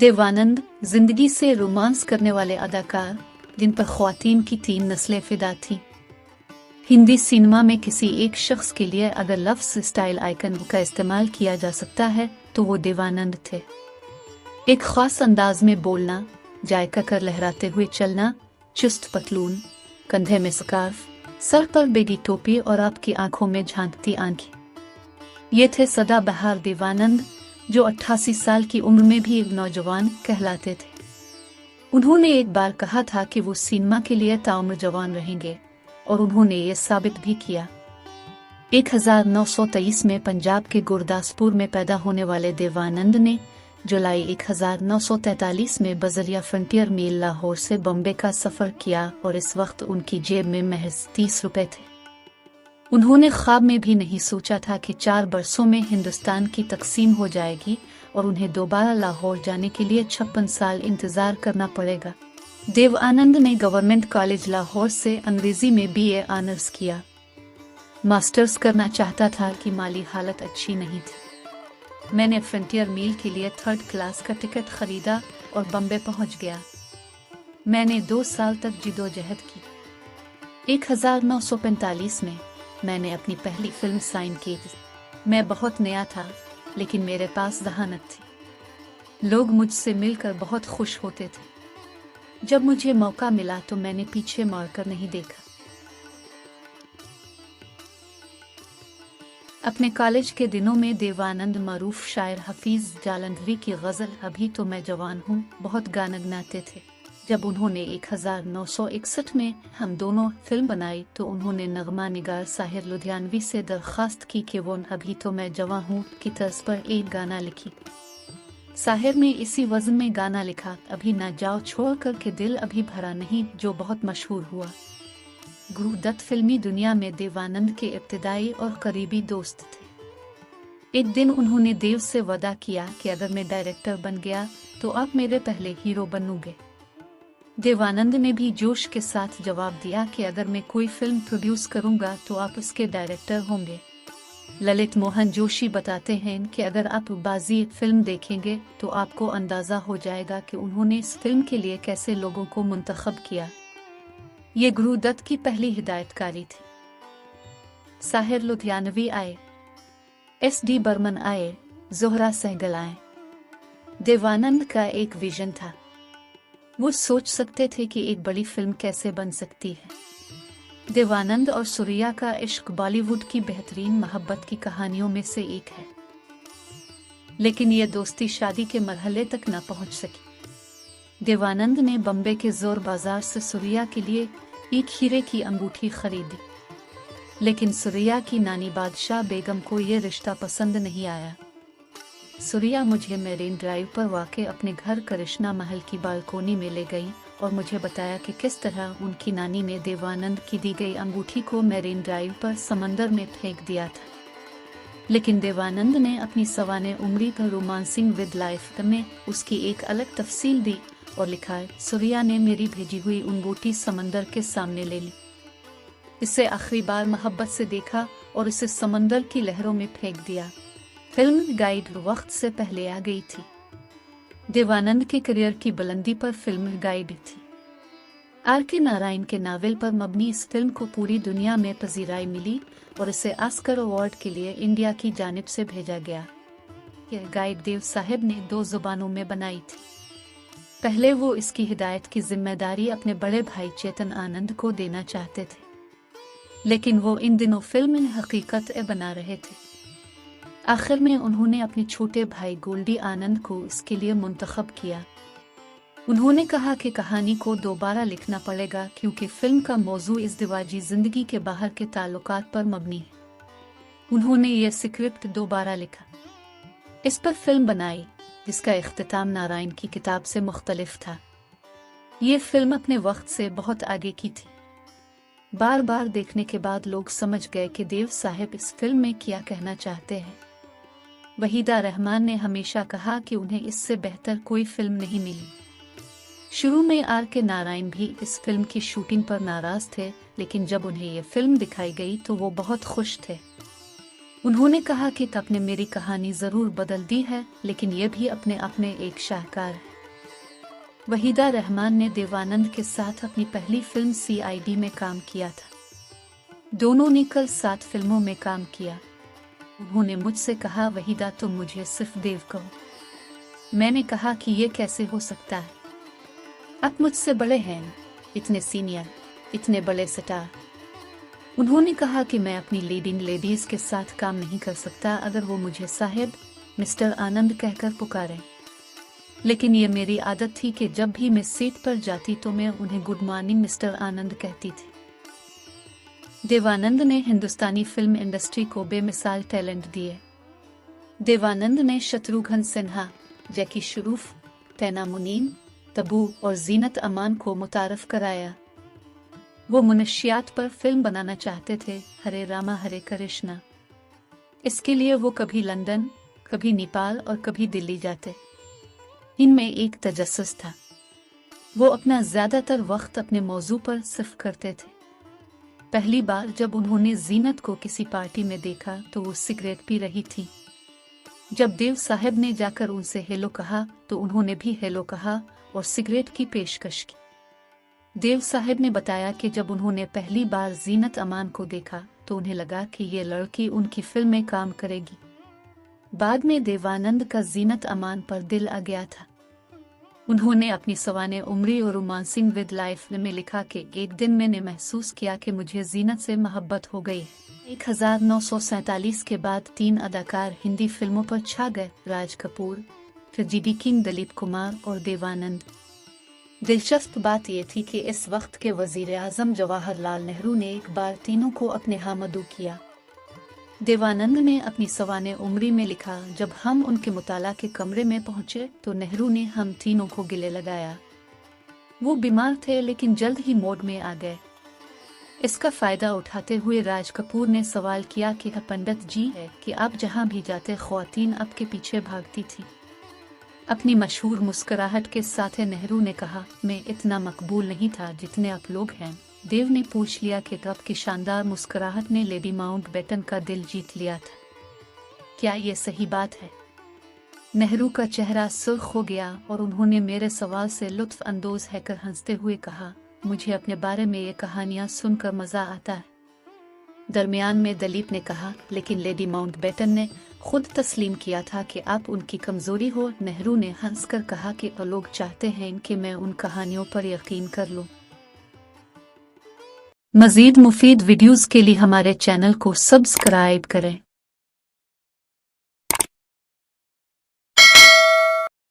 देवानंद जिंदगी से रोमांस करने वाले अदाकार जिन पर ख्वातीन की 3 नस्लें फिदा थीं। हिंदी सिनेमा में किसी एक शख्स के लिए अगर लफ्ज़ स्टाइल आइकन का इस्तेमाल किया जा सकता है तो वो देवानंद थे। एक ख़ास अंदाज में बोलना, जायका कर लहराते हुए चलना, चुस्त पतलून, कंधे में स्कार्फ, सर पर बेगी टोपी और आपकी आंखों में झांकती आंखें। ये थे सदाबहार देवानंद, जो 88 साल की उम्र में भी एक नौजवान कहलाते थे। उन्होंने एक बार कहा था कि वो सिनेमा के लिए ताउम्र जवान रहेंगे और उन्होंने ये साबित भी किया। 1923 में पंजाब के गुरदासपुर में पैदा होने वाले देवानंद ने जुलाई 1943 में बजरिया फ्रंटियर मेल लाहौर से बॉम्बे का सफ़र किया और इस वक्त उनकी जेब में महज 30 रुपए थे। उन्होंने ख्वाब में भी नहीं सोचा था कि 4 बरसों में हिंदुस्तान की तकसीम हो जाएगी और उन्हें दोबारा लाहौर जाने के लिए 56 साल इंतज़ार करना पड़ेगा। देवानंद ने गवर्नमेंट कॉलेज लाहौर से अंग्रेज़ी में BA ऑनर्स किया। मास्टर्स करना चाहता था कि माली हालत अच्छी नहीं थी। मैंने फ्रंटियर मेल के लिए 3rd क्लास का टिकट खरीदा और बम्बे पहुंच गया। मैंने 2 साल तक जिदोजहद की। 1945 में मैंने अपनी पहली फिल्म साइन की। मैं बहुत नया था, लेकिन मेरे पास जहानत थी। लोग मुझसे मिलकर बहुत खुश होते थे। जब मुझे मौका मिला तो मैंने पीछे मुड़कर नहीं देखा। अपने कॉलेज के दिनों में देवानंद मरूफ शायर हफीज जालंधरी की गज़ल अभी तो मैं जवान हूँ बहुत गानगनाते थे। जब उन्होंने 1961 में हम दोनों फिल्म बनाई तो उन्होंने नगमा निगार साहिर लुधियानवी से दरख्वास्त की कि वो अभी तो मैं जवां हूँ की तर्ज पर एक गाना लिखी। साहिर ने इसी वज़न में गाना लिखा, अभी ना जाओ छोड़ कर के दिल अभी भरा नहीं, जो बहुत मशहूर हुआ। गुरु दत्त फिल्मी दुनिया में देवानंद के इब्तिदाई और करीबी दोस्त थे। एक दिन उन्होंने देव से वादा किया कि अगर मैं डायरेक्टर बन गया तो आप मेरे पहले हीरो बनोगे। देवानंद ने भी जोश के साथ जवाब दिया कि अगर मैं कोई फिल्म प्रोड्यूस करूंगा तो आप उसके डायरेक्टर होंगे। ललित मोहन जोशी बताते हैं कि अगर आप बाजी फिल्म देखेंगे तो आपको अंदाजा हो जाएगा कि उन्होंने इस फिल्म के लिए कैसे लोगों को मुंतखब किया। ये गुरु दत्त की पहली हिदायतकारी थी। साहिर लुधियानवी आए, SD बर्मन आए, जोहरा सहगल आए। देवानंद का एक विजन था। वो सोच सकते थे कि एक बड़ी फिल्म कैसे बन सकती है। देवानंद और सुरिया का इश्क बॉलीवुड की बेहतरीन मोहब्बत की कहानियों में से एक है, लेकिन ये दोस्ती शादी के मरहले तक न पहुंच सकी। देवानंद ने बम्बे के जोर बाजार से सुरिया के लिए एक हीरे की अंगूठी खरीदी, लेकिन सुरिया की नानी बादशाह बेगम को ये रिश्ता पसंद नहीं आया। सुरिया मुझे मेरीन ड्राइव पर वाक़ अपने घर करिश्मा महल की बालकोनी में ले गई और मुझे बताया कि किस तरह उनकी नानी ने देवानंद की दी गई अंगूठी को मेरीन ड्राइव पर समंदर में फेंक दिया था। लेकिन देवानंद ने अपनी सवाने उम्री पर रोमांसिंग विद लाइफ में उसकी एक अलग तफसील दी और लिखा है, सुरिया ने मेरी भेजी हुई अंगूठी समंदर के सामने ले ली, इसे आखिरी बार मोहब्बत से देखा और इसे समंदर की लहरों में फेंक दिया। फिल्म गाइड वक्त से पहले आ गई थी। देवानंद के करियर की बुलंदी पर फिल्म गाइड थी। RK नारायण के नावल पर मबनी इस फिल्म को पूरी दुनिया में पजीराई मिली और इसे ऑस्कर अवार्ड के लिए इंडिया की जानिब से भेजा गया। यह गाइड देव साहब ने 2 जुबानों में बनाई थी। पहले वो इसकी हिदायत की जिम्मेदारी अपने बड़े भाई चेतन आनंद को देना चाहते थे, लेकिन वो इन दिनों फिल्म हकीकत बना रहे थे। आखिर में उन्होंने अपने छोटे भाई गोल्डी आनंद को इसके लिए मुंतखब किया। उन्होंने कहा कि कहानी को दोबारा लिखना पड़ेगा क्योंकि फिल्म का मौजू इज़्दिवाजी जिंदगी के बाहर के ताल्लुकात पर मबनी है। उन्होंने यह स्क्रिप्ट दोबारा लिखा, इस पर फिल्म बनाई, जिसका इख्तिताम नारायण की किताब से मुख्तलिफ था। ये फिल्म अपने वक्त से बहुत आगे की थी। बार बार देखने के बाद लोग समझ गए कि देव साहब इस फिल्म में क्या कहना चाहते हैं। वहीदा रहमान ने हमेशा कहा कि उन्हें इससे बेहतर कोई फिल्म नहीं मिली। शुरू में RK नारायण भी इस फिल्म की शूटिंग पर नाराज थे, लेकिन जब उन्हें यह फिल्म दिखाई गई तो वो बहुत खुश थे। उन्होंने कहा कि तब ने मेरी कहानी जरूर बदल दी है, लेकिन यह भी अपने आप में एक शाहकार है। वहीदा रहमान ने देवानंद के साथ अपनी पहली फिल्म CID में काम किया था। दोनों ने कल 7 फिल्मों में काम किया। उन्होंने मुझसे कहा, वहीदा तुम मुझे सिर्फ देव कहो। मैंने कहा कि ये कैसे हो सकता है, आप मुझसे बड़े हैं, इतने सीनियर, इतने बड़े स्टार। उन्होंने कहा कि मैं अपनी लीडिंग लेडीज के साथ काम नहीं कर सकता अगर वो मुझे साहेब, मिस्टर आनंद कहकर पुकारें। लेकिन ये मेरी आदत थी कि जब भी मैं सेट पर जाती तो मैं उन्हें गुड मॉर्निंग मिस्टर आनंद कहती थी। देवानंद ने हिंदुस्तानी फिल्म इंडस्ट्री को बेमिसाल टैलेंट दिए। देवानंद ने शत्रुघ्न सिन्हा, जैकी श्रूफ, तैना मुनीम, तब्बू और जीनत अमान को मुतारफ कराया। वो मनुष्यात पर फिल्म बनाना चाहते थे, हरे रामा हरे कृष्णा। इसके लिए वो कभी लंदन, कभी नेपाल और कभी दिल्ली जाते। इनमें एक तजस्सुस था। वो अपना ज्यादातर वक्त अपने मौजू पर सिर्फ करते थे। पहली बार जब उन्होंने जीनत को किसी पार्टी में देखा तो वो सिगरेट पी रही थी। जब देव साहब ने जाकर उनसे हेलो कहा तो उन्होंने भी हेलो कहा और सिगरेट की पेशकश की। देव साहब ने बताया कि जब उन्होंने पहली बार जीनत अमान को देखा तो उन्हें लगा कि ये लड़की उनकी फिल्म में काम करेगी। बाद में देवानंद का जीनत अमान पर दिल आ गया था। उन्होंने अपनी सवाने उम्री और रोमांसिंग विद लाइफ में लिखा कि एक दिन मैंने महसूस किया कि मुझे जीनत से मोहब्बत हो गई। 1947 के बाद 3 अदाकार हिंदी फिल्मों पर छा गए, राज कपूर, फिर जीडी किंग दिलीप कुमार और देवानंद। दिलचस्प बात यह थी कि इस वक्त के वजीर-ए-आज़म जवाहरलाल नेहरू ने एक बार तीनों को अपने हमदू किया। देवानंद ने अपनी सवाने उम्री में लिखा, जब हम उनके मुताला के कमरे में पहुंचे तो नेहरू ने हम तीनों को गिले लगाया। वो बीमार थे लेकिन जल्द ही मोड में आ गए। इसका फायदा उठाते हुए राज कपूर ने सवाल किया कि पंडित जी है कि आप जहां भी जाते ख्वातीन आपके पीछे भागती थी। अपनी मशहूर मुस्कुराहट के साथ नेहरू ने कहा, मैं इतना मकबूल नहीं था जितने आप लोग हैं। देव ने पूछ लिया कि कब की शानदार मुस्कुराहट ने लेडी माउंटबेटन का दिल जीत लिया था, क्या ये सही बात है? नेहरू का चेहरा सुर्ख हो गया और उन्होंने मेरे सवाल से लुत्फ अंदोज होकर हंसते हुए कहा, मुझे अपने बारे में ये कहानियां सुनकर मजा आता है। दरमियान में दिलीप ने कहा, लेकिन लेडी माउंटबेटन ने खुद तस्लीम किया था कि आप उनकी कमजोरी हो। नेहरू ने हंसकर कहा कि लोग चाहते हैं कि मैं उन कहानियों पर यकीन कर लूं। मजीद मुफीद वीडियोस के लिए हमारे चैनल को सब्सक्राइब करें।